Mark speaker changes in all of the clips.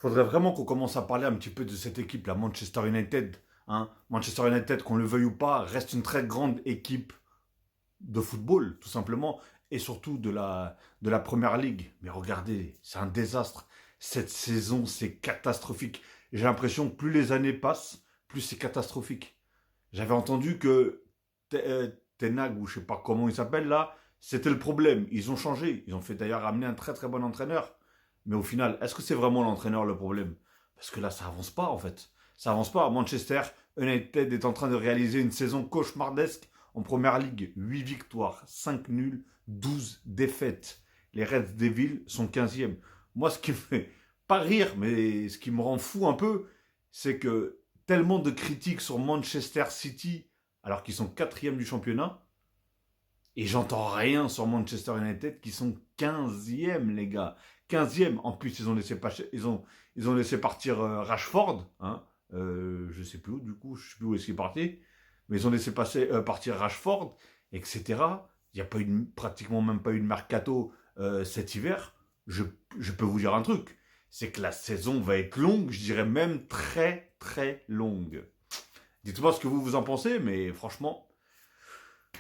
Speaker 1: Faudrait vraiment qu'on commence à parler un petit peu de cette équipe, la Manchester United. Hein. Manchester United, qu'on le veuille ou pas, reste une très grande équipe de football, tout simplement, et surtout de la Première Ligue. Mais regardez, c'est un désastre. Cette saison, c'est catastrophique. J'ai l'impression que plus les années passent, plus c'est catastrophique. J'avais entendu que Tenag, ou je sais pas comment il s'appelle là, c'était le problème. Ils ont changé. Ils ont fait d'ailleurs amener un très très bon entraîneur. Mais au final, est-ce que c'est vraiment l'entraîneur le problème? Parce que là, ça avance pas en fait. Ça avance pas. Manchester United est en train de réaliser une saison cauchemardesque en première ligue. 8 victoires, 5 nuls, 12 défaites. Les Red Devils sont 15e. Moi, ce qui me fait pas rire, mais ce qui me rend fou un peu, c'est que tellement de critiques sur Manchester City, alors qu'ils sont quatrième du championnat, et j'entends rien sur Manchester United qui sont 15e, les gars. 15e. En plus, ils ont laissé partir Rashford. Hein. Je sais plus où, du coup, je sais plus où est-ce qu'il est parti. Mais ils ont laissé partir Rashford, etc. Il n'y a pas eu pratiquement même pas eu de mercato cet hiver. Je peux vous dire un truc. C'est que la saison va être longue, je dirais même très très longue. Dites-moi ce que vous en pensez, mais franchement,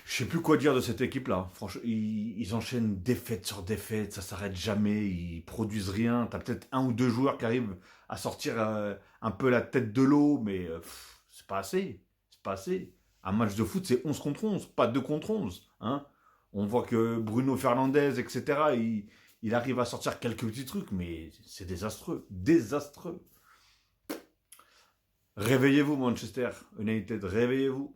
Speaker 1: je sais plus quoi dire de cette équipe-là. Franchement, ils enchaînent défaite sur défaite, ça s'arrête jamais, ils produisent rien. T'as peut-être un ou deux joueurs qui arrivent à sortir un peu la tête de l'eau, mais c'est pas assez. C'est pas assez. Un match de foot, c'est 11 contre 11, pas 2 contre 11. Hein. On voit que Bruno Fernandes, etc., il arrive à sortir quelques petits trucs, mais c'est désastreux. Désastreux. Réveillez-vous, Manchester United, réveillez-vous.